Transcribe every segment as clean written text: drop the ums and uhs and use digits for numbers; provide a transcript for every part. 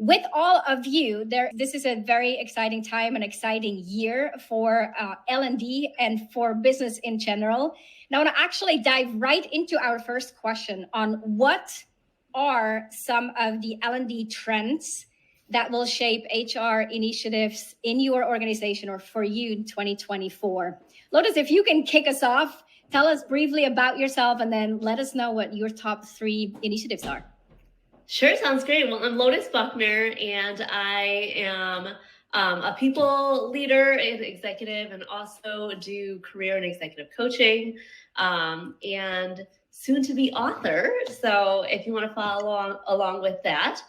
with all of you, this is a very exciting time, an exciting year for L&D and for business in general. Now, I want to actually dive right into our first question on what are some of the L&D trends that will shape HR initiatives in your organization or for you in 2024. Lotus, if you can kick us off, tell us briefly about yourself and then let us know what your top 3 initiatives are. Sure, sounds great. Well, I'm Lotus Buckner, and I am a people leader and executive, and also do career and executive coaching, and soon to be author. So if you want to follow along with that,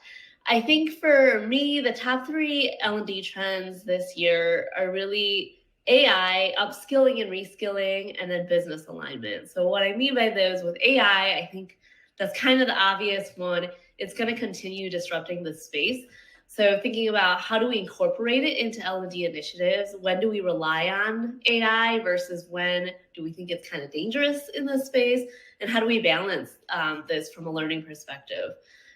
I think for me, the top 3 L&D trends this year are really AI, upskilling and reskilling, and then business alignment. So what I mean by those with AI, I think that's kind of the obvious one. It's going to continue disrupting the space. So thinking about how do we incorporate it into L&D initiatives? When do we rely on AI versus when do we think it's kind of dangerous in this space? And how do we balance this from a learning perspective?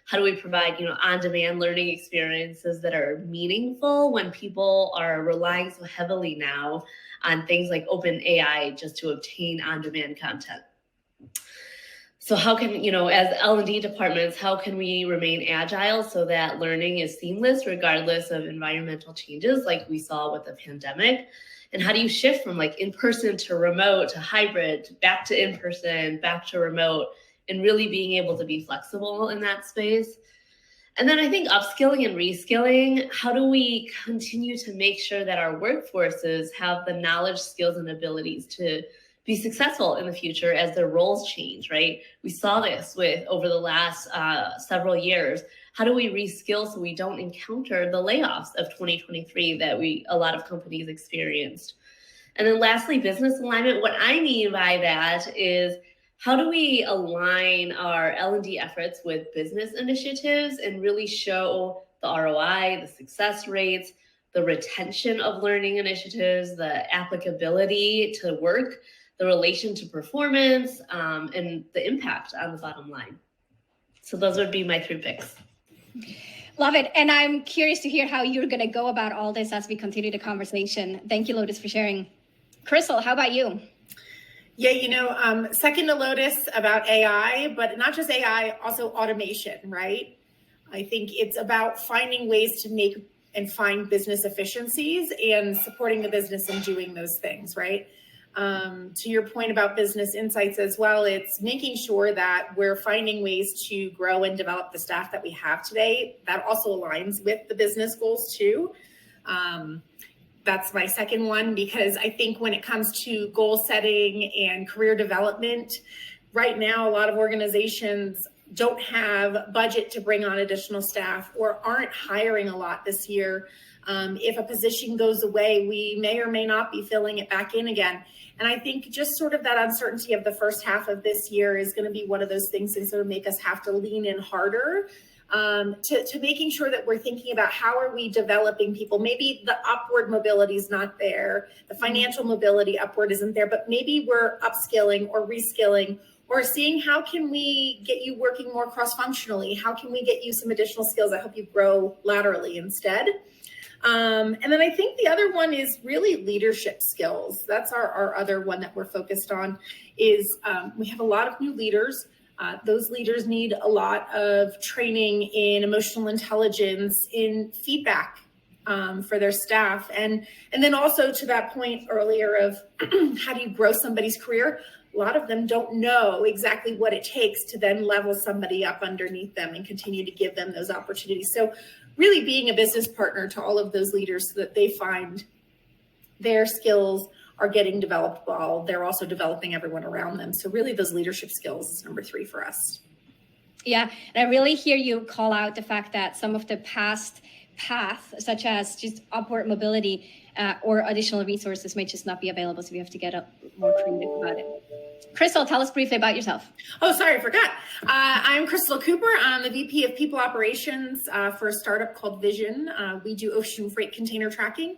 How do we provide, on-demand learning experiences that are meaningful when people are relying so heavily now on things like open AI just to obtain on-demand content? So how can, as L&D departments, how can we remain agile so that learning is seamless regardless of environmental changes like we saw with the pandemic? And how do you shift from in-person to remote to hybrid, back to in-person, back to remote, and really being able to be flexible in that space? And then I think upskilling and reskilling, how do we continue to make sure that our workforces have the knowledge, skills, and abilities to be successful in the future as their roles change, right? We saw this over the last several years. How do we reskill so we don't encounter the layoffs of 2023 that a lot of companies experienced? And then lastly, business alignment. What I mean by that is, how do we align our L&D efforts with business initiatives and really show the ROI, the success rates, the retention of learning initiatives, the applicability to work, the relation to performance, and the impact on the bottom line? So those would be my 3 picks. Love it. And I'm curious to hear how you're going to go about all this as we continue the conversation. Thank you, Lotus, for sharing. Crystal, how about you? Yeah, second to Lotus about AI, but not just AI, also automation, right? I think it's about finding ways to make and find business efficiencies and supporting the business in doing those things, right? To your point about business insights as well, it's making sure that we're finding ways to grow and develop the staff that we have today. That also aligns with the business goals too. That's my second one, because I think when it comes to goal setting and career development, right now, a lot of organizations don't have budget to bring on additional staff or aren't hiring a lot this year. If a position goes away, we may or may not be filling it back in again. And I think just sort of that uncertainty of the first half of this year is going to be one of those things that's going to make us have to lean in harder to making sure that we're thinking about how are we developing people. Maybe the upward mobility is not there. The financial mobility upward isn't there, but maybe we're upskilling or reskilling or seeing how can we get you working more cross-functionally? How can we get you some additional skills that help you grow laterally instead? And then I think the other one is really leadership skills. That's our other one that we're focused on is we have a lot of new leaders. Those leaders need a lot of training in emotional intelligence, in feedback for their staff. And then also to that point earlier of how do you grow somebody's career? A lot of them don't know exactly what it takes to then level somebody up underneath them and continue to give them those opportunities. So really being a business partner to all of those leaders so that they find their skills are getting developed while they're also developing everyone around them. So really those leadership skills is number 3 for us. Yeah, and I really hear you call out the fact that some of the past paths, such as just upward mobility or additional resources, may just not be available. So we have to get more creative about it. Crystal, tell us briefly about yourself. Oh, sorry, I forgot. I'm Crystal Cooper. I'm the VP of People Operations for a startup called Vision. We do ocean freight container tracking.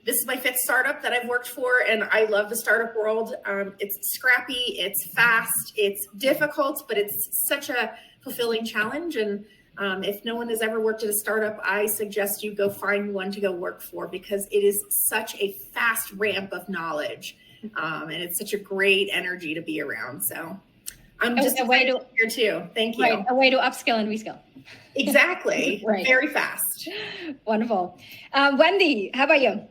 This is my 5th startup that I've worked for, and I love the startup world. It's scrappy, it's fast, it's difficult, but it's such a fulfilling challenge. And If no one has ever worked at a startup, I suggest you go find one to go work for, because it is such a fast ramp of knowledge. And it's such a great energy to be around. So I'm just a way to here too. Thank you. Right, a way to upskill and reskill. Exactly. Right. Very fast. Wonderful. Wendy, how about you?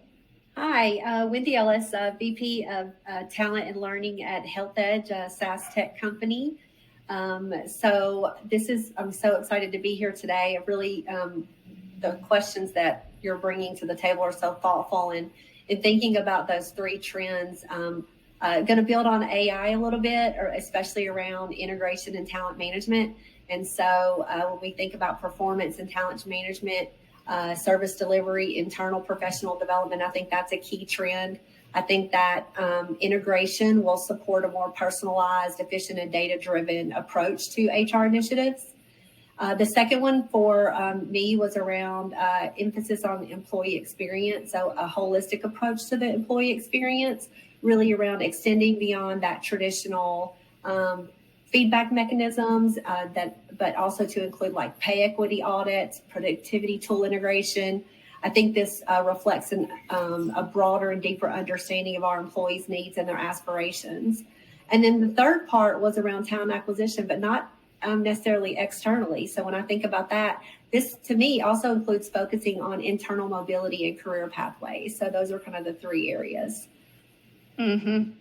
Hi, Wendy Ellis, VP of Talent and Learning at Health Edge, a SaaS tech company. I'm so excited to be here today. The questions that you're bringing to the table are so thoughtful, and in thinking about those three trends, going to build on AI a little bit, or especially around integration and talent management. And so when we think about performance and talent management, service delivery, internal professional development, I think that's a key trend. I think that integration will support a more personalized, efficient, and data-driven approach to HR initiatives. The second one for me was around emphasis on employee experience, so a holistic approach to the employee experience, really around extending beyond that traditional feedback mechanisms, but also to include like pay equity audits, productivity tool integration. I think this reflects a broader and deeper understanding of our employees' needs and their aspirations. And then the third part was around talent acquisition, but not necessarily externally. So when I think about that, this to me also includes focusing on internal mobility and career pathways. So those are kind of the three areas. Mm-hmm.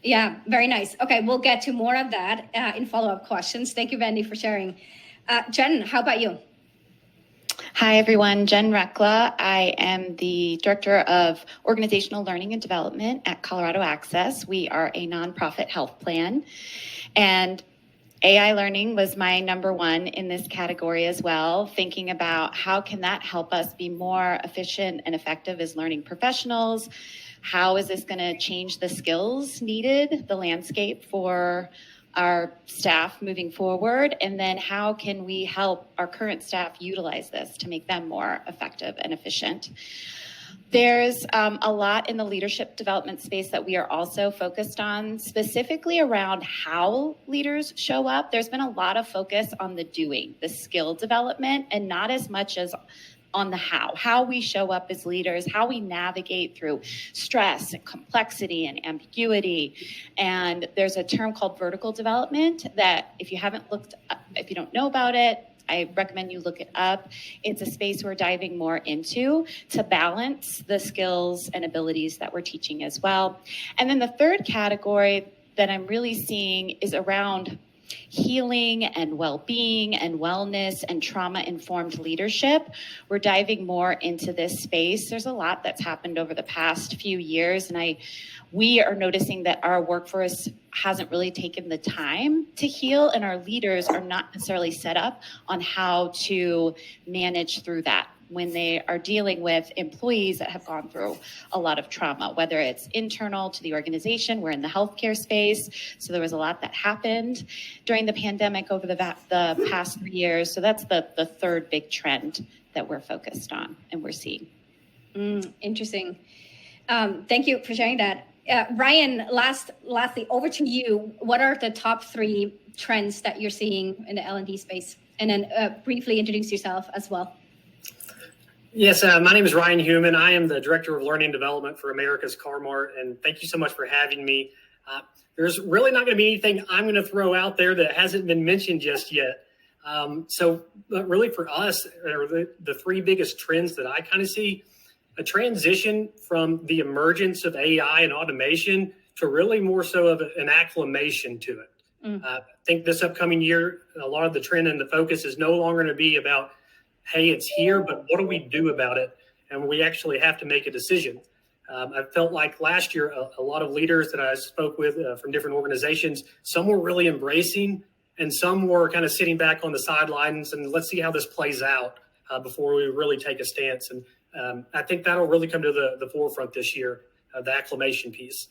Yeah, very nice. Okay, we'll get to more of that in follow-up questions. Thank you, Wendy, for sharing. Jen, how about you? Hi, everyone. Jen Rekla. I am the Director of Organizational Learning and Development at Colorado Access. We are a nonprofit health plan, and AI learning was my number one in this category as well, thinking about how can that help us be more efficient and effective as learning professionals. How is this going to change the skills needed, the landscape for our staff moving forward? And then how can we help our current staff utilize this to make them more effective and efficient? There's a lot in the leadership development space that we are also focused on, specifically around how leaders show up. There's been a lot of focus on the doing, the skill development, and not as much as on the how we show up as leaders, how we navigate through stress and complexity and ambiguity. And there's a term called vertical development that if you don't know about it, I recommend you look it up. It's a space we're diving more into to balance the skills and abilities that we're teaching as well. And then the third category that I'm really seeing is around healing and well-being and wellness and trauma-informed leadership. We're diving more into this space. There's a lot that's happened over the past few years, and we are noticing that our workforce hasn't really taken the time to heal, and our leaders are not necessarily set up on how to manage through that when they are dealing with employees that have gone through a lot of trauma, whether it's internal to the organization. We're in the healthcare space, so there was a lot that happened during the pandemic over the past 3 years. So that's the third big trend that we're focused on and we're seeing. Interesting. Thank you for sharing that. Ryan, lastly, over to you. What are the top three trends that you're seeing in the L&D space? And then briefly introduce yourself as well. Yes, my name is Ryan Human. I am the Director of Learning and Development for America's Car-Mart, and thank you so much for having me. There's really not going to be anything I'm going to throw out there that hasn't been mentioned just yet. So really for us, the three biggest trends that I kind of see, a transition from the emergence of AI and automation to really more so of an acclimation to it. I think this upcoming year, a lot of the trend and the focus is no longer going to be about, hey, it's here, but what do we do about it? And we actually have to make a decision. I felt like last year, a lot of leaders that I spoke with from different organizations, some were really embracing and some were kind of sitting back on the sidelines and let's see how this plays out before we really take a stance. And I think that'll really come to the forefront this year, the acclimation piece.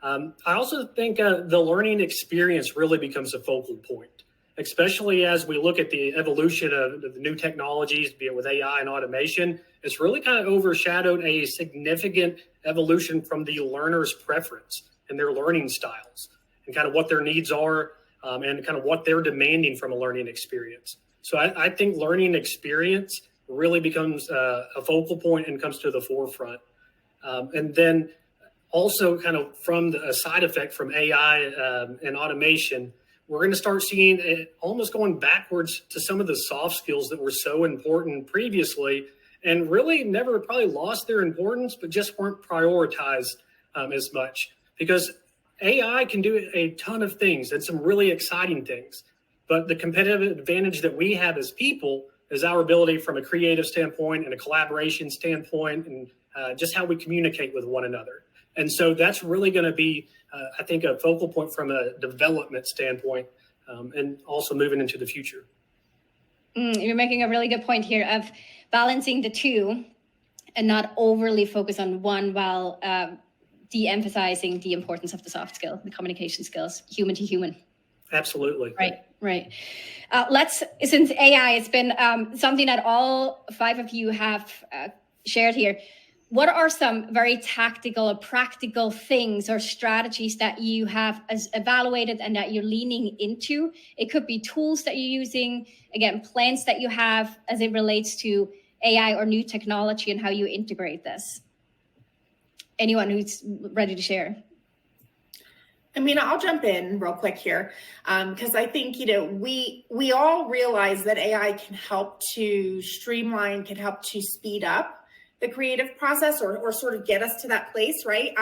I also think the learning experience really becomes a focal point, especially as we look at the evolution of the new technologies, be it with AI and automation. It's really kind of overshadowed a significant evolution from the learner's preference and their learning styles and kind of what their needs are and kind of what they're demanding from a learning experience. So I think learning experience really becomes a focal point and comes to the forefront. And then also kind of from a side effect from AI and automation, we're going to start seeing it almost going backwards to some of the soft skills that were so important previously and really never probably lost their importance, but just weren't prioritized as much, because AI can do a ton of things and some really exciting things. But the competitive advantage that we have as people is our ability from a creative standpoint and a collaboration standpoint and just how we communicate with one another. And so that's really going to be, I think, a focal point from a development standpoint and also moving into the future. You're making a really good point here of balancing the two and not overly focus on one while de-emphasizing the importance of the soft skill, the communication skills, human to human. Absolutely. Right. Since AI, it's been something that all 5 of you have shared here. What are some very tactical or practical things or strategies that you have evaluated and that you're leaning into? It could be tools that you're using, again, plans that you have as it relates to AI or new technology and how you integrate this. Anyone who's ready to share? I mean, I'll jump in real quick here because I think, we all realize that AI can help to streamline, can help to speed up the creative process or sort of get us to that place, right?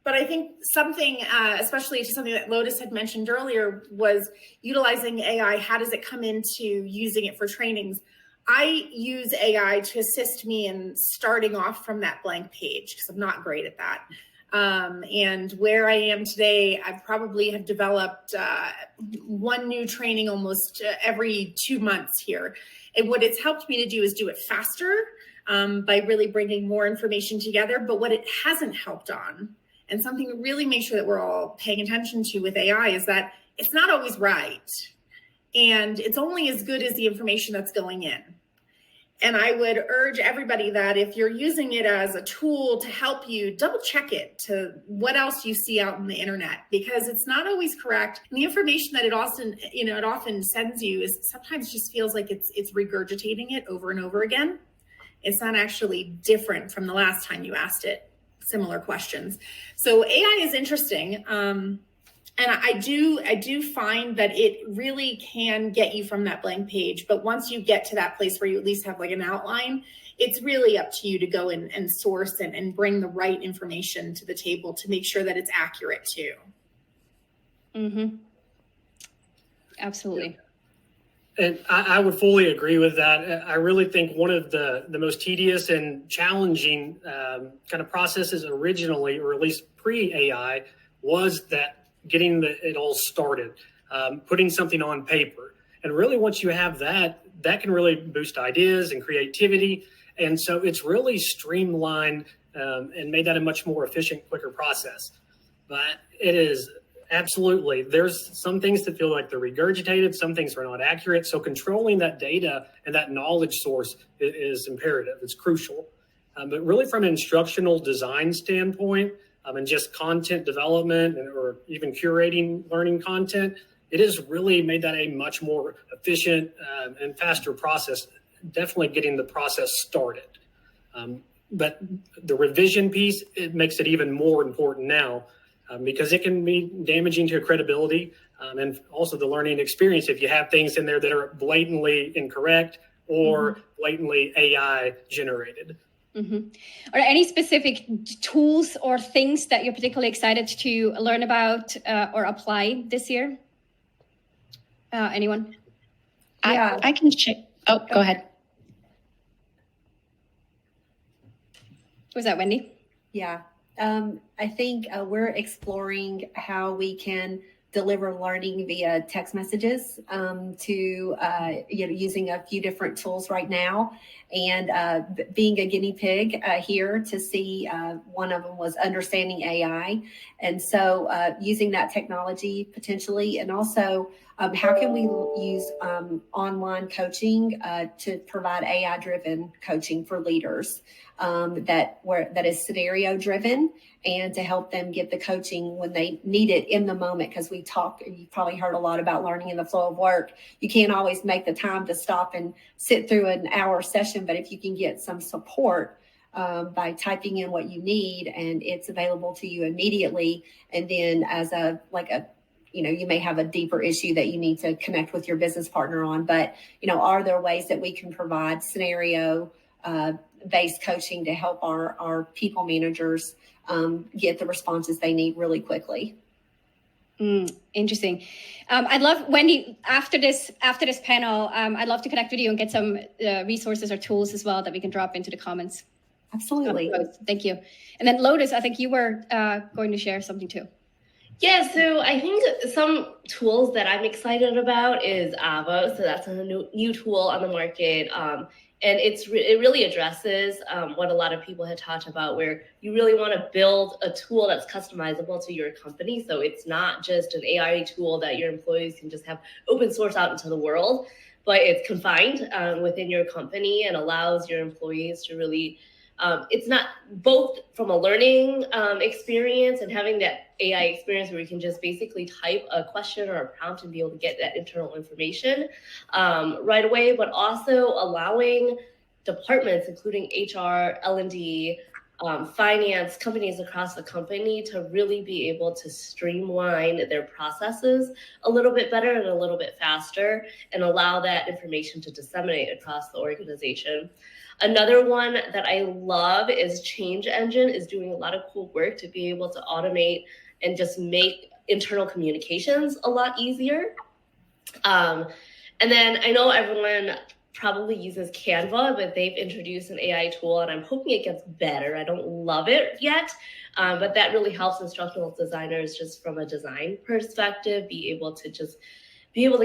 But I think something, especially to something that Lotus had mentioned earlier, was utilizing AI. How does it come into using it for trainings? I use AI to assist me in starting off from that blank page because I'm not great at that. And where I am today, I probably have developed one new training almost every 2 months here. And what it's helped me to do is do it faster by really bringing more information together. But what it hasn't helped on, and something to really make sure that we're all paying attention to with AI, is that it's not always right. And it's only as good as the information that's going in. And I would urge everybody that if you're using it as a tool to help you, double check it to what else you see out on the internet, because it's not always correct. And the information that it often sends you is sometimes just feels like it's regurgitating it over and over again. It's not actually different from the last time you asked it similar questions. So AI is interesting. And I do find that it really can get you from that blank page. But once you get to that place where you at least have like an outline, it's really up to you to go and source and bring the right information to the table to make sure that it's accurate too. Mm-hmm. Absolutely. And I would fully agree with that. I really think one of the most tedious and challenging kind of processes originally, or at least pre-AI, was that getting it all started, putting something on paper. And really, once you have that can really boost ideas and creativity. And so it's really streamlined and made that a much more efficient, quicker process. But it is absolutely, there's some things that feel like they're regurgitated, some things are not accurate. So controlling that data and that knowledge source is imperative. It's crucial. But really from an instructional design standpoint, and just content development or even curating learning content, it has really made that a much more efficient and faster process, definitely getting the process started. But the revision piece, it makes it even more important now because it can be damaging to your credibility and also the learning experience if you have things in there that are blatantly incorrect or blatantly AI generated. Mm-hmm. Are there any specific tools or things that you're particularly excited to learn about or apply this year? Anyone? Yeah, I can share. Oh, go ahead. Was that Wendy? Yeah, I think we're exploring how we can deliver learning via text messages to using a few different tools right now, and being a guinea pig here to see one of them was understanding AI, and so using that technology potentially, and also How can we use online coaching to provide AI-driven coaching for leaders that is scenario-driven, and to help them get the coaching when they need it in the moment? Because you've probably heard a lot about learning in the flow of work. You can't always make the time to stop and sit through an hour session, but if you can get some support by typing in what you need and it's available to you immediately, and then you may have a deeper issue that you need to connect with your business partner on, but are there ways that we can provide scenario based coaching to help our people managers get the responses they need really quickly? Interesting. I'd love, Wendy, after this panel, I'd love to connect with you and get some resources or tools as well that we can drop into the comments. Absolutely. Thank you. And then Lotus, I think you were going to share something too. Yeah, so I think some tools that I'm excited about is Avo. So that's a new tool on the market. And it really addresses what a lot of people had talked about, where you really want to build a tool that's customizable to your company. So it's not just an AI tool that your employees can just have open source out into the world, but it's confined within your company and allows your employees to really, it's not both from a learning experience and having that AI experience where you can just basically type a question or a prompt and be able to get that internal information right away, but also allowing departments, including HR, L&D, finance, companies across the company to really be able to streamline their processes a little bit better and a little bit faster, and allow that information to disseminate across the organization. Another one that I love is Change Engine is doing a lot of cool work to be able to automate and just make internal communications a lot easier. And then I know everyone probably uses Canva, but they've introduced an AI tool and I'm hoping it gets better. I don't love it yet, but that really helps instructional designers just from a design perspective, be able to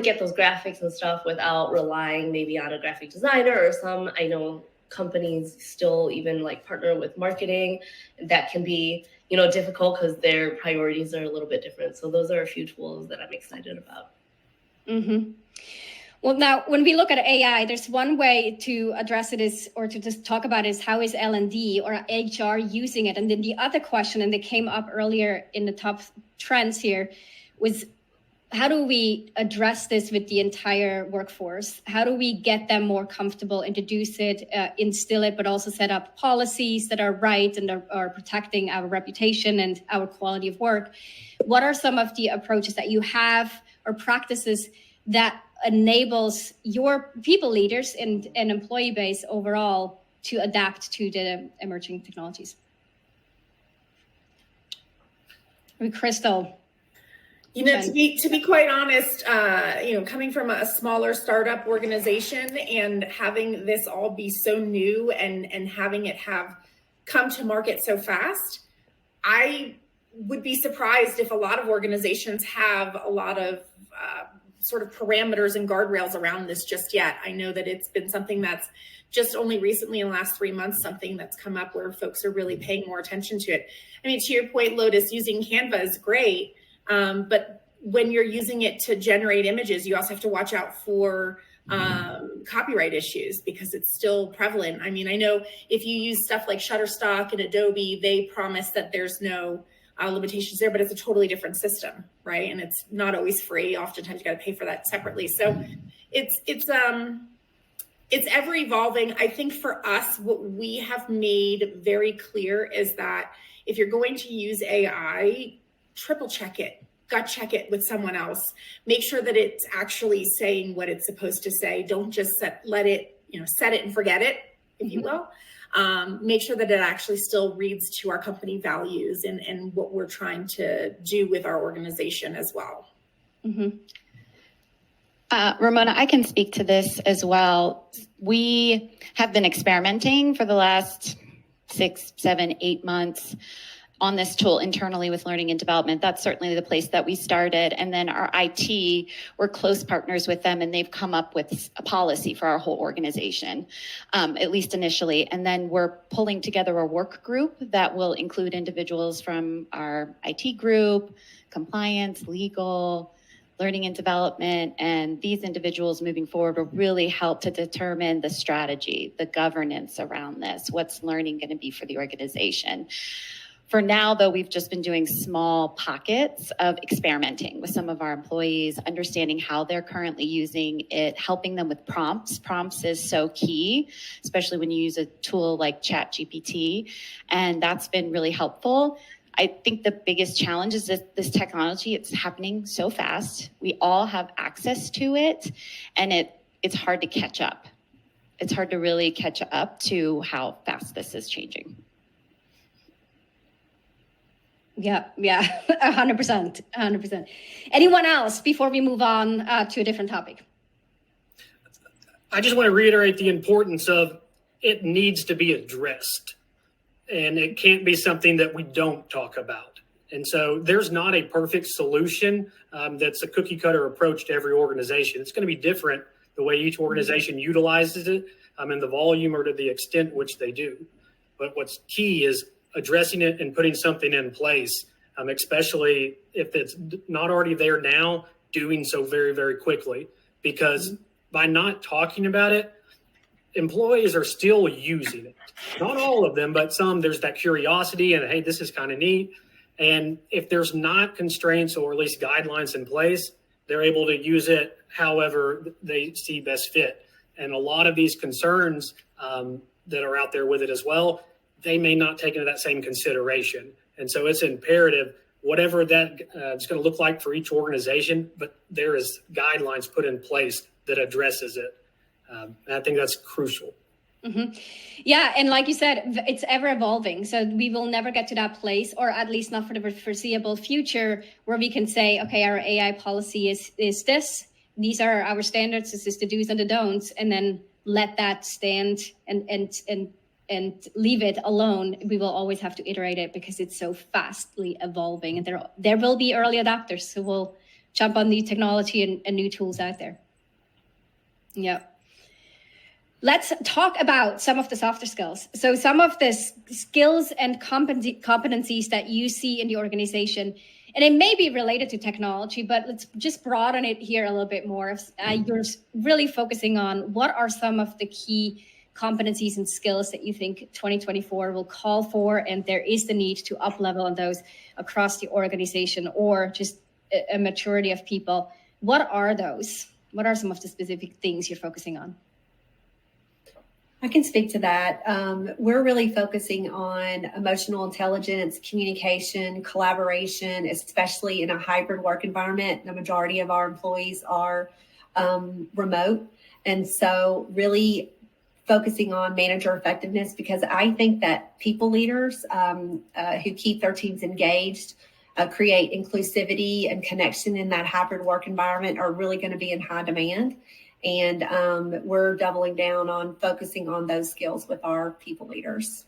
get those graphics and stuff without relying maybe on a graphic designer, or some, I know companies still even like partner with marketing. That can be, difficult because their priorities are a little bit different. So those are a few tools that I'm excited about. Mm-hmm. Well, now, when we look at AI, there's one way to address it or to just talk about is how is L&D or HR using it? And then the other question, and they came up earlier in the top trends here, was how do we address this with the entire workforce? How do we get them more comfortable, introduce it, instill it, but also set up policies that are right and are protecting our reputation and our quality of work? What are some of the approaches that you have or practices that enables your people leaders and employee base overall to adapt to the emerging technologies? Crystal. To be quite honest, coming from a smaller startup organization and having this all be so new and having it have come to market so fast, I would be surprised if a lot of organizations have a lot of sort of parameters and guardrails around this just yet. I know that it's been something that's just only recently in the last 3 months, something that's come up where folks are really paying more attention to it. I mean, to your point, Lotus, using Canva is great. But when you're using it to generate images, you also have to watch out for copyright issues because it's still prevalent. I mean, I know if you use stuff like Shutterstock and Adobe, they promise that there's no limitations there, but it's a totally different system, right? And it's not always free. Oftentimes you got to pay for that separately. So it's ever evolving. I think for us, what we have made very clear is that if you're going to use AI, triple check it, gut check it with someone else. Make sure that it's actually saying what it's supposed to say. Don't just set it and forget it, if you will. Make sure that it actually still reads to our company values and what we're trying to do with our organization as well. Mm-hmm. Ramona, I can speak to this as well. We have been experimenting for the last 6, 7, 8 months on this tool internally with learning and development. That's certainly the place that we started. And then our IT, we're close partners with them, and they've come up with a policy for our whole organization, at least initially. And then we're pulling together a work group that will include individuals from our IT group, compliance, legal, learning and development and these individuals moving forward will really help to determine the strategy, the governance around this, what's learning going to be for the organization. For now, though, we've just been doing small pockets of experimenting with some of our employees, understanding how they're currently using it, helping them with prompts. Prompts is so key, especially when you use a tool like ChatGPT, and that's been really helpful. I think the biggest challenge is that this technology, it's happening so fast. We all have access to it, and it's hard to catch up. It's hard to really catch up to how fast this is changing. Yeah, 100%, 100%. Anyone else before we move on to a different topic? I just want to reiterate the importance of it needs to be addressed, and it can't be something that we don't talk about. And so there's not a perfect solution that's a cookie cutter approach to every organization. It's going to be different the way each organization utilizes it and the volume or to the extent which they do. But what's key is addressing it and putting something in place, especially if it's not already there now, doing so very, very quickly. Because by not talking about it, employees are still using it. Not all of them, but some, there's that curiosity and, hey, this is kind of neat. And if there's not constraints or at least guidelines in place, they're able to use it however they see best fit. And a lot of these concerns that are out there with it as well, they may not take into that same consideration. And so it's imperative, whatever that it's going to look like for each organization, but there is guidelines put in place that addresses it. And I think that's crucial. Mm-hmm. Yeah. And like you said, it's ever evolving. So we will never get to that place, or at least not for the foreseeable future, where we can say, okay, our AI policy is this. These are our standards. This is the do's and the don'ts. And then let that stand and leave it alone. We will always have to iterate it because it's so fastly evolving, and there will be early adopters. So we'll jump on new technology and new tools out there. Yeah. Let's talk about some of the softer skills. So some of the skills and competencies that you see in the organization, and it may be related to technology, but let's just broaden it here a little bit more. You're really focusing on what are some of the key competencies and skills that you think 2024 will call for, and there is the need to up level on those across the organization, or just a maturity of people. What are those? What are some of the specific things you're focusing on? I can speak to that. We're really focusing on emotional intelligence, communication, collaboration, especially in a hybrid work environment. The majority of our employees are remote. And so really focusing on manager effectiveness, because I think that people leaders who keep their teams engaged, create inclusivity and connection in that hybrid work environment are really going to be in high demand. And we're doubling down on focusing on those skills with our people leaders.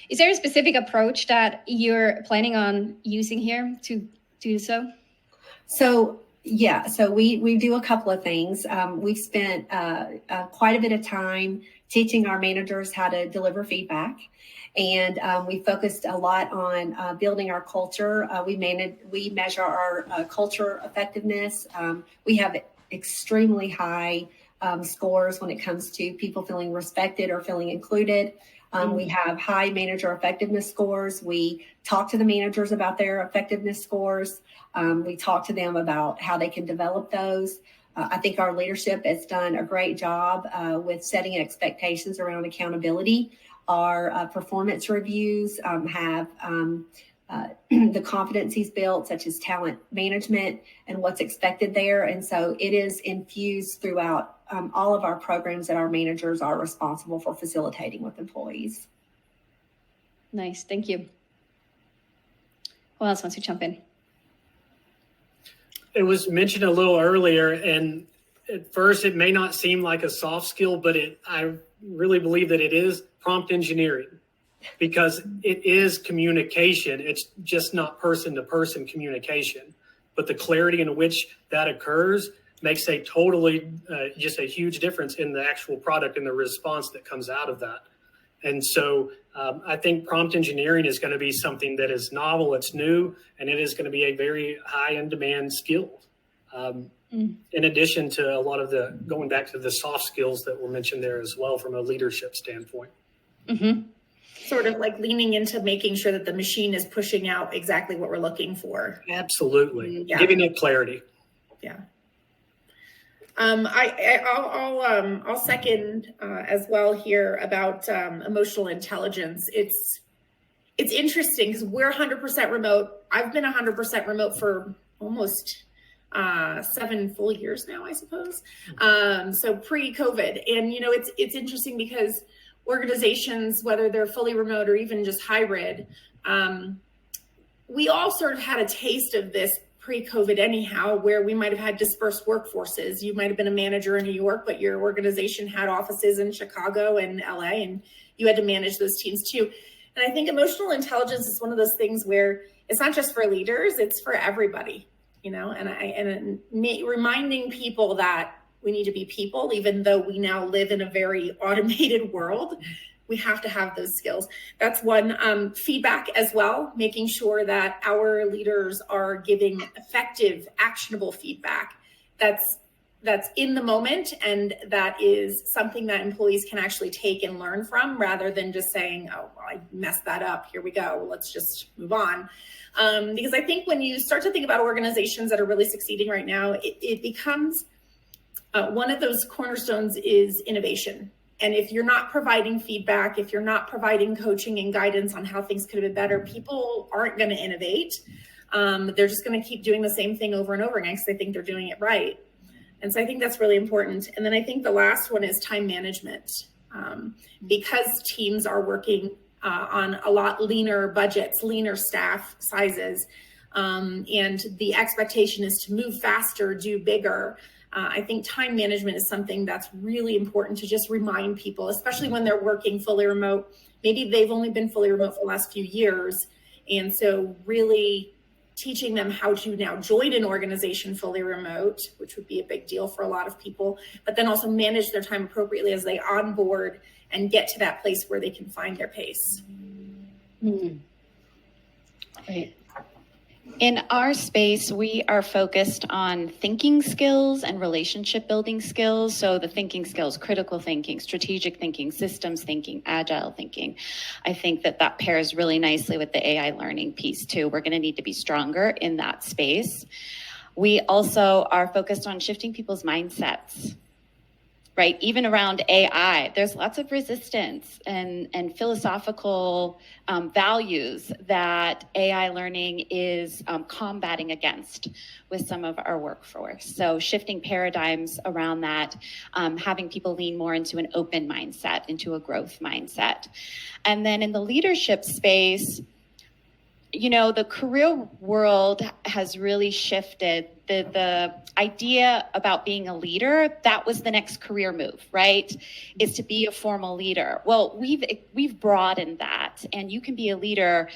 Is there a specific approach that you're planning on using here to do so? So we do a couple of things. We've spent quite a bit of time teaching our managers how to deliver feedback. And we focused a lot on building our culture. We measure our culture effectiveness. We have extremely high scores when it comes to people feeling respected or feeling included. We have high manager effectiveness scores. We talk to the managers about their effectiveness scores. We talk to them about how they can develop those. I think our leadership has done a great job with setting expectations around accountability. Our performance reviews have the competencies built, such as talent management and what's expected there. And so it is infused throughout all of our programs that our managers are responsible for facilitating with employees. Nice. Thank you. Who else wants to jump in? It was mentioned a little earlier, and at first it may not seem like a soft skill, but I really believe that it is prompt engineering, because it is communication. It's just not person-to-person communication, but the clarity in which that occurs makes a totally just a huge difference in the actual product and the response that comes out of that. And so I think prompt engineering is going to be something that is novel, it's new, and it is going to be a very high in demand skill. in addition to a lot of going back to the soft skills that were mentioned there as well from a leadership standpoint. Mm-hmm. Sort of like leaning into making sure that the machine is pushing out exactly what we're looking for. Absolutely. Yeah. Giving it clarity. Yeah. I'll second as well here about emotional intelligence. It's interesting because we're 100% remote. I've been 100% remote for almost 7 full years now, I suppose. So pre-COVID, and it's interesting because organizations, whether they're fully remote or even just hybrid, we all sort of had a taste of this pre-COVID anyhow, where we might have had dispersed workforces. You might have been a manager in New York, but your organization had offices in Chicago and LA, and you had to manage those teams too. And I think emotional intelligence is one of those things where it's not just for leaders, it's for everybody, and reminding people that we need to be people, even though we now live in a very automated world. We have to have those skills. That's one. Feedback as well, making sure that our leaders are giving effective, actionable feedback that's in the moment, and that is something that employees can actually take and learn from, rather than just saying, oh, well, I messed that up, here we go, let's just move on. Because I think when you start to think about organizations that are really succeeding right now, it becomes one of those cornerstones is innovation. And if you're not providing feedback, if you're not providing coaching and guidance on how things could have been better, people aren't going to innovate. They're just going to keep doing the same thing over and over again because they think they're doing it right. And so I think that's really important. And then I think the last one is time management. Because teams are working on a lot leaner budgets, leaner staff sizes, and the expectation is to move faster, do bigger. I think time management is something that's really important to just remind people, especially when they're working fully remote. Maybe they've only been fully remote for the last few years. And so really teaching them how to now join an organization fully remote, which would be a big deal for a lot of people, but then also manage their time appropriately as they onboard and get to that place where they can find their pace. Mm-hmm. Great. In our space, we are focused on thinking skills and relationship building skills. So the thinking skills, critical thinking, strategic thinking, systems thinking, agile thinking. I think that pairs really nicely with the AI learning piece too. We're going to need to be stronger in that space. We also are focused on shifting people's mindsets. Right, even around AI, there's lots of resistance and philosophical values that AI learning is combating against with some of our workforce. So shifting paradigms around that, having people lean more into an open mindset, into a growth mindset. And then in the leadership space, the career world has really shifted. The idea about being a leader, that was the next career move, right? Is to be a formal leader. Well, we've broadened that, and you can be a leader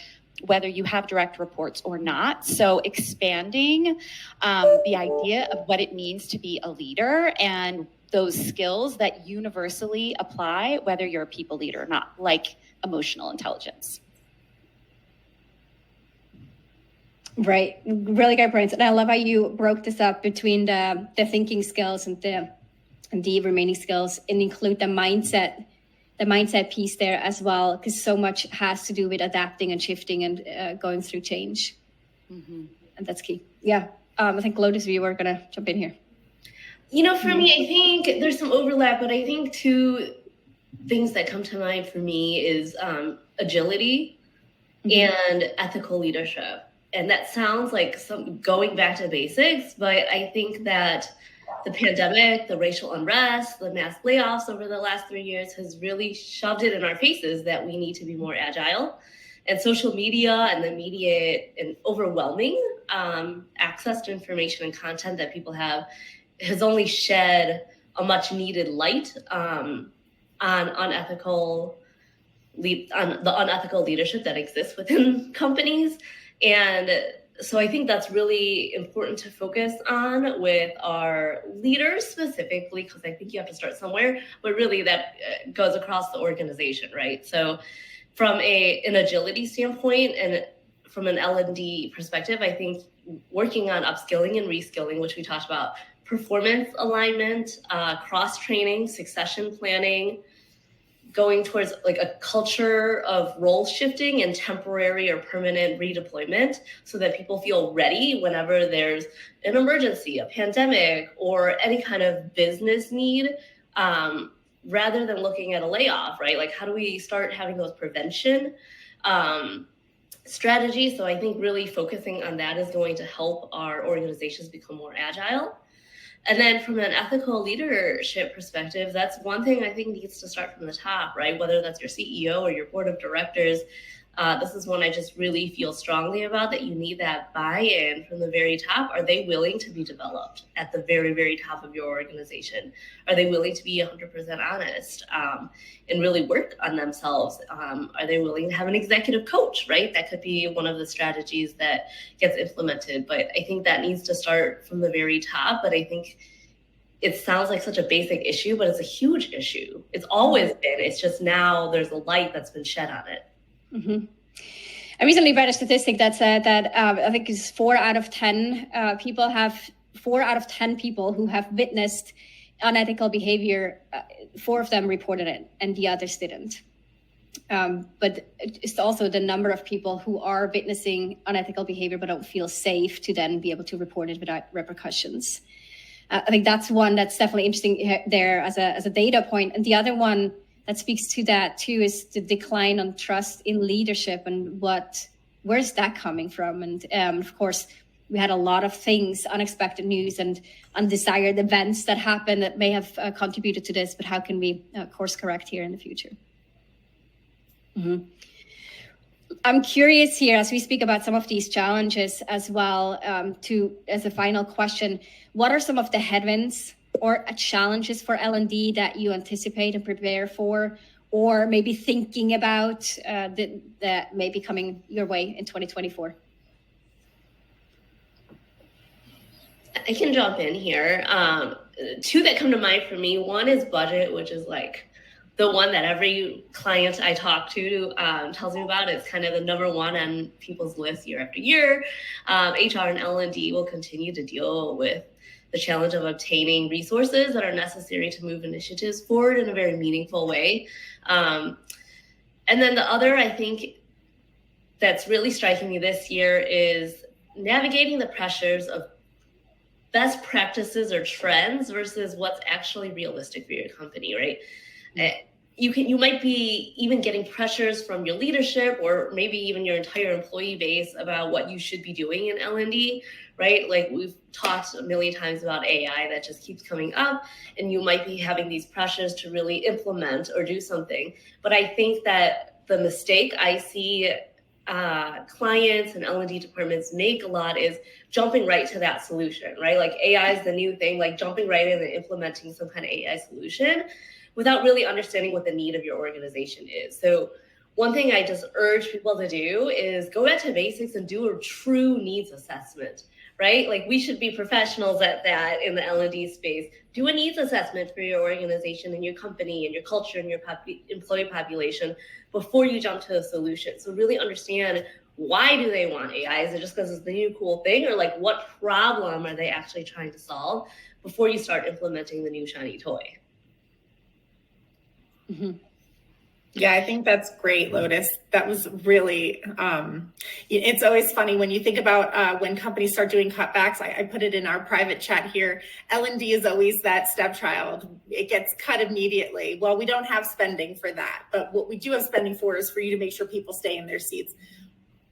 whether you have direct reports or not. So expanding the idea of what it means to be a leader and those skills that universally apply, whether you're a people leader or not, like emotional intelligence. Right. Really great points. And I love how you broke this up between the thinking skills and the remaining skills, and include the mindset piece there as well, because so much has to do with adapting and shifting and going through change. Mm-hmm. And that's key. Yeah. I think Lotus, you were going to jump in here. For me, I think there's some overlap, but I think two things that come to mind for me is agility and ethical leadership. And that sounds like some going back to basics, but I think that the pandemic, the racial unrest, the mass layoffs over the last 3 years has really shoved it in our faces that we need to be more agile. And social media and the immediate and overwhelming access to information and content that people have has only shed a much needed light on the unethical leadership that exists within companies. And so I think that's really important to focus on with our leaders specifically, because I think you have to start somewhere, but really that goes across the organization, right? So from an agility standpoint, and from an L&D perspective, I think working on upskilling and reskilling, which we talked about, performance alignment, cross-training, succession planning, going towards like a culture of role shifting and temporary or permanent redeployment so that people feel ready whenever there's an emergency, a pandemic, or any kind of business need, rather than looking at a layoff, right? Like, how do we start having those prevention strategies? So I think really focusing on that is going to help our organizations become more agile. And then from an ethical leadership perspective, that's one thing I think needs to start from the top, right? Whether that's your CEO or your board of directors, this is one I just really feel strongly about, that you need that buy-in from the very top. Are they willing to be developed at the very, very top of your organization? Are they willing to be 100% honest and really work on themselves? Are they willing to have an executive coach, right? That could be one of the strategies that gets implemented. But I think that needs to start from the very top. But I think it sounds like such a basic issue, but it's a huge issue. It's always been. It's just now there's a light that's been shed on it. Mm-hmm. I recently read a statistic that said that I think it's 4 out of 10 people who have witnessed unethical behavior, 4 of them reported it and the others didn't. But it's also the number of people who are witnessing unethical behavior but don't feel safe to then be able to report it without repercussions. I think that's one that's definitely interesting there as a data point. And the other one that speaks to that too is the decline on trust in leadership, and where's that coming from? And of course, we had a lot of things, unexpected news and undesired events that happened that may have contributed to this, but how can we course correct here in the future? Mm-hmm. I'm curious here, as we speak about some of these challenges as well, as a final question, what are some of the headwinds or challenges for L&D that you anticipate and prepare for, or maybe thinking about that may be coming your way in 2024? I can jump in here. 2 that come to mind for me. One is budget, which is like the one that every client I talk to tells me about. It's kind of the number one on people's list year after year. HR and L&D will continue to deal with the challenge of obtaining resources that are necessary to move initiatives forward in a very meaningful way. And then the other, I think, that's really striking me this year is navigating the pressures of best practices or trends versus what's actually realistic for your company, right? You might be even getting pressures from your leadership or maybe even your entire employee base about what you should be doing in L&D, right? Like we've talked a million times about AI that just keeps coming up, and you might be having these pressures to really implement or do something. But I think that the mistake I see clients and L&D departments make a lot is jumping right to that solution, right? Like AI is the new thing, like jumping right in and implementing some kind of AI solution without really understanding what the need of your organization is. So one thing I just urge people to do is go back to basics and do a true needs assessment, right? Like we should be professionals at that in the L&D space. Do a needs assessment for your organization and your company and your culture and your employee population before you jump to a solution. So really understand, why do they want AI? Is it just because it's the new cool thing, or like what problem are they actually trying to solve before you start implementing the new shiny toy? Mm-hmm. Yeah, I think that's great, Lotus. That was really, it's always funny when you think about when companies start doing cutbacks. I put it in our private chat here. L&D is always that stepchild. It gets cut immediately. Well, we don't have spending for that, but what we do have spending for is for you to make sure people stay in their seats.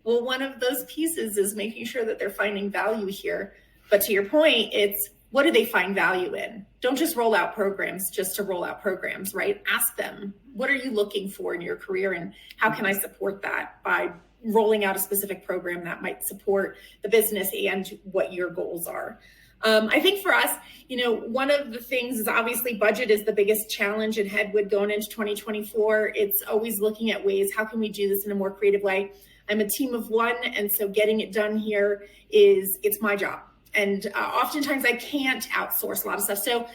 Well, one of those pieces is making sure that they're finding value here. But to your point, it's, what do they find value in? Don't just roll out programs just to roll out programs, right? Ask them, what are you looking for in your career, and how can I support that by rolling out a specific program that might support the business and what your goals are? I think for us, one of the things is obviously budget is the biggest challenge and headwind going into 2024. It's always looking at ways, how can we do this in a more creative way? I'm a team of one, and so getting it done here it's my job. oftentimes I can't outsource a lot of stuff. So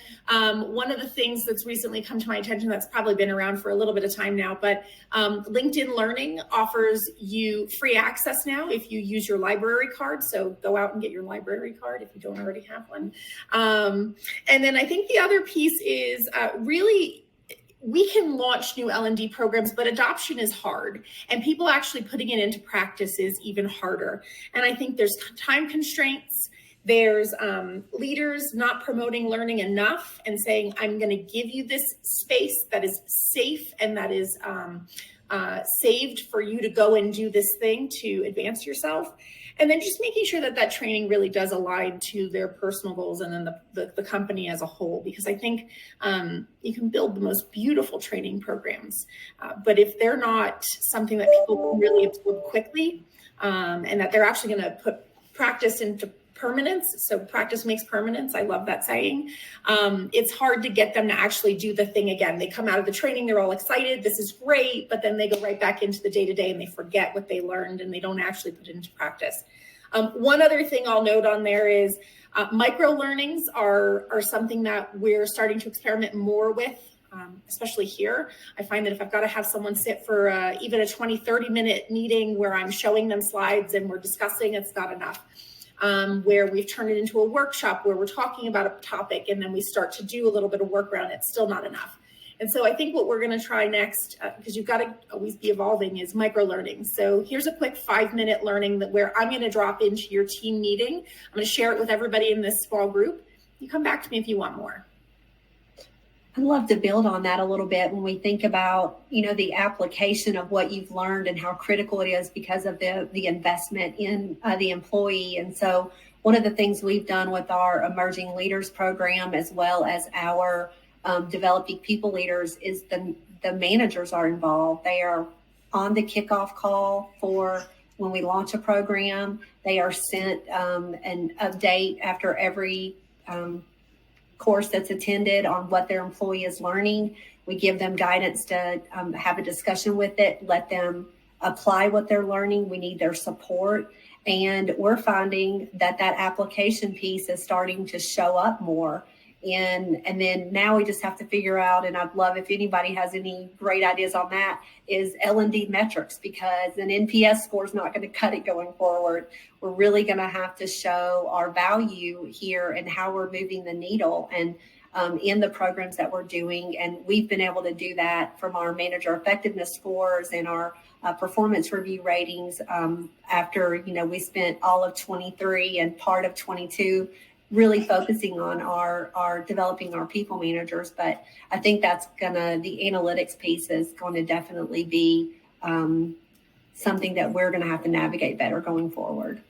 one of the things that's recently come to my attention, that's probably been around for a little bit of time now, but LinkedIn Learning offers you free access now if you use your library card. So go out and get your library card if you don't already have one. And then I think the other piece is really, we can launch new L&D programs, but adoption is hard, and people actually putting it into practice is even harder. And I think there's time constraints. There's leaders not promoting learning enough and saying, I'm going to give you this space that is safe and that is saved for you to go and do this thing to advance yourself. And then just making sure that that training really does align to their personal goals and then the company as a whole, because I think you can build the most beautiful training programs. But if they're not something that people can really absorb quickly and that they're actually going to put practice into permanence. So practice makes permanence. I love that saying. It's hard to get them to actually do the thing again. They come out of the training, they're all excited. This is great. But then they go right back into the day-to-day and they forget what they learned and they don't actually put it into practice. One other thing I'll note on there is micro learnings are something that we're starting to experiment more with. Especially here, I find that if I've got to have someone sit for even a 20-30 minute meeting where I'm showing them slides and we're discussing, it's not enough. Where we've turned it into a workshop where we're talking about a topic and then we start to do a little bit of work around it, still not enough. And so I think what we're going to try next, because you've got to always be evolving, is micro learning. So here's a quick 5-minute learning that where I'm going to drop into your team meeting. I'm going to share it with everybody in this small group. You come back to me if you want more. I'd love to build on that a little bit when we think about, the application of what you've learned and how critical it is because of the investment in the employee. And so one of the things we've done with our Emerging Leaders program, as well as our developing people leaders, is the managers are involved. They are on the kickoff call for when we launch a program. They are sent an update after every course that's attended on what their employee is learning. We give them guidance to have a discussion with it, let them apply what they're learning. We need their support. And we're finding that application piece is starting to show up more. And then now we just have to figure out, and I'd love if anybody has any great ideas on that, is L&D metrics, because an NPS score is not going to cut it going forward. We're really going to have to show our value here and how we're moving the needle and in the programs that we're doing. And we've been able to do that from our manager effectiveness scores and our performance review ratings after, we spent all of 23 and part of 22 really focusing on our developing our people managers. But I think that's the analytics piece is going to definitely be something that we're going to have to navigate better going forward.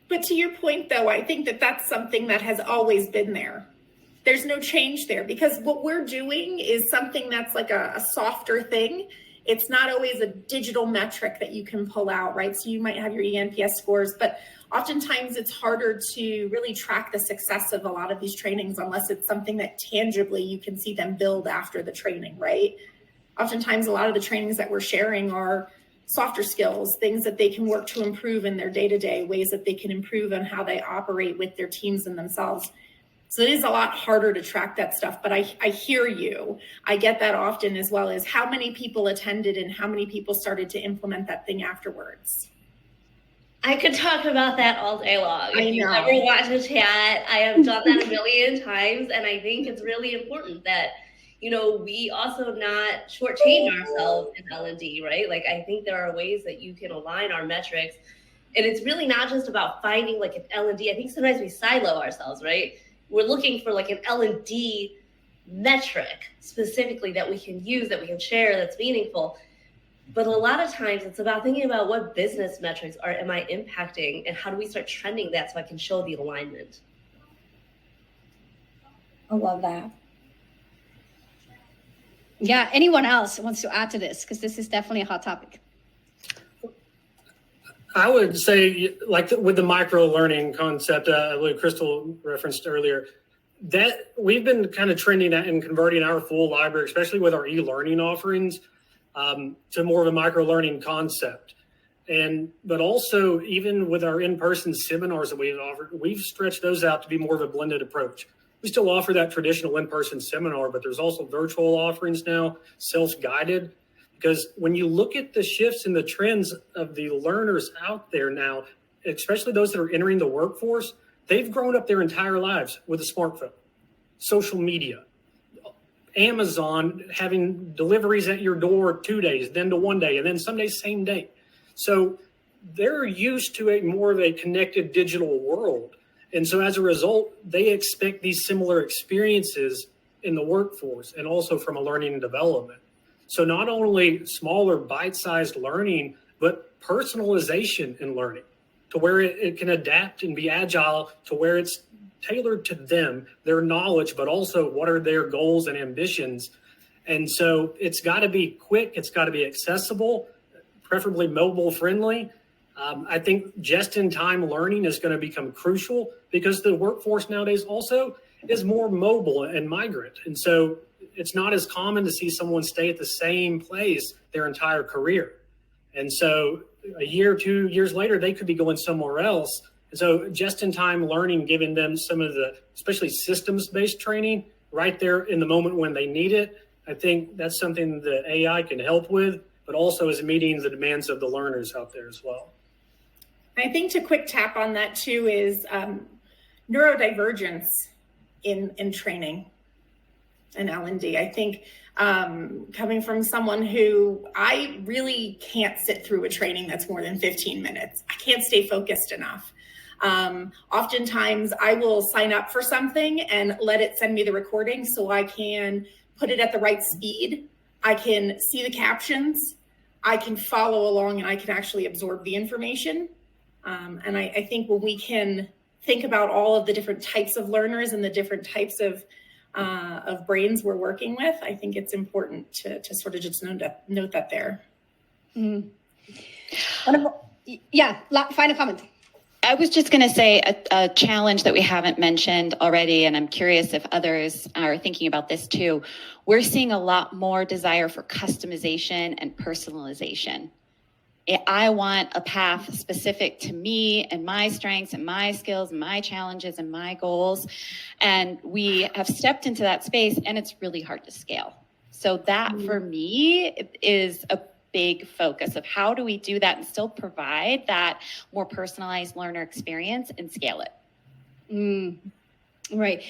But to your point, though, I think that that's something that has always been there. There's no change there, because what we're doing is something that's like a softer thing. It's not always a digital metric that you can pull out, right? So you might have your ENPS scores, but oftentimes it's harder to really track the success of a lot of these trainings unless it's something that tangibly you can see them build after the training, right? Oftentimes a lot of the trainings that we're sharing are softer skills, things that they can work to improve in their day-to-day, ways that they can improve on how they operate with their teams and themselves. So it is a lot harder to track that stuff, but I hear you. I get that often, as well as how many people attended and how many people started to implement that thing afterwards. I could talk about that all day long. If you ever watch a chat, I have done that a million times, and I think it's really important that we also not shortchange ourselves in L&D, right? Like, I think there are ways that you can align our metrics, and it's really not just about finding like an L&D. I think sometimes we silo ourselves, right? We're looking for like an L&D metric specifically that we can use, that we can share, that's meaningful. But a lot of times it's about thinking about what business metrics am I impacting, and how do we start trending that so I can show the alignment. I love that. Yeah, anyone else wants to add to this? Because this is definitely a hot topic. I would say, like with the micro learning concept, I believe Crystal referenced earlier, that we've been kind of trending and converting our full library, especially with our e-learning offerings, to more of a micro learning concept. But also, even with our in-person seminars that we've offered, we've stretched those out to be more of a blended approach. We still offer that traditional in-person seminar, but there's also virtual offerings now, self-guided. Because when you look at the shifts and the trends of the learners out there now, especially those that are entering the workforce, they've grown up their entire lives with a smartphone, social media, Amazon having deliveries at your door 2 days, then to 1 day, and then some days same day. So they're used to a more of a connected digital world. And so as a result, they expect these similar experiences in the workforce and also from a learning and development. So not only smaller bite-sized learning, but personalization in learning to where it can adapt and be agile to where it's tailored to them, their knowledge, but also what are their goals and ambitions. And so it's got to be quick. It's got to be accessible, preferably mobile friendly. I think just-in-time learning is going to become crucial because the workforce nowadays also is more mobile and migrant. And so it's not as common to see someone stay at the same place their entire career. And so a year or 2 years later, they could be going somewhere else. And so just-in-time learning, giving them some of the, especially systems-based training right there in the moment when they need it, I think that's something that AI can help with, but also is meeting the demands of the learners out there as well. I think to quick tap on that too is neurodivergence in training and L&D. I think coming from someone who I really can't sit through a training that's more than 15 minutes. I can't stay focused enough. Oftentimes I will sign up for something and let it send me the recording so I can put it at the right speed. I can see the captions. I can follow along and I can actually absorb the information. And I think when we can think about all of the different types of learners and the different types of brains we're working with, I think it's important to sort of just note that there. Mm. Final comment. I was just going to say a challenge that we haven't mentioned already, and I'm curious if others are thinking about this too. We're seeing a lot more desire for customization and personalization. I want a path specific to me and my strengths and my skills, and my challenges and my goals. And we have stepped into that space and it's really hard to scale. So that for me is a big focus of how do we do that and still provide that more personalized learner experience and scale it. Right.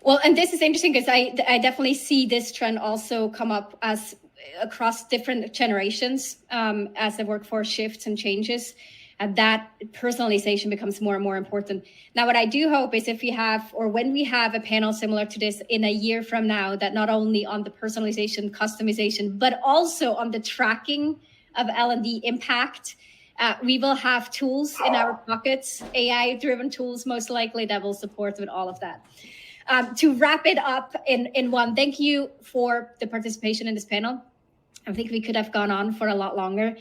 Well, and this is interesting because I definitely see this trend also come up as across different generations as the workforce shifts and changes, and that personalization becomes more and more important. Now, what I do hope is if we have, or when we have a panel similar to this in a year from now, that not only on the personalization, customization, but also on the tracking of L&D impact, we will have tools in our pockets, AI-driven tools, most likely, that will support with all of that. To wrap it up in one, thank you for the participation in this panel. I think we could have gone on for a lot longer,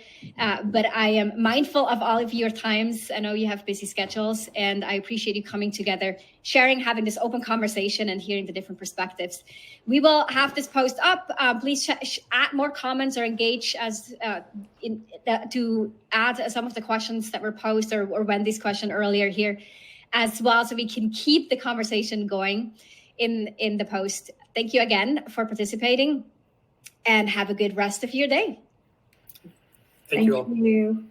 but I am mindful of all of your times. I know you have busy schedules, and I appreciate you coming together, sharing, having this open conversation and hearing the different perspectives. We will have this post up. Please add more comments or engage as to add some of the questions that were posed or Wendy's question earlier here as well, so we can keep the conversation going in the post. Thank you again for participating, and have a good rest of your day. Thank you all. Thank you.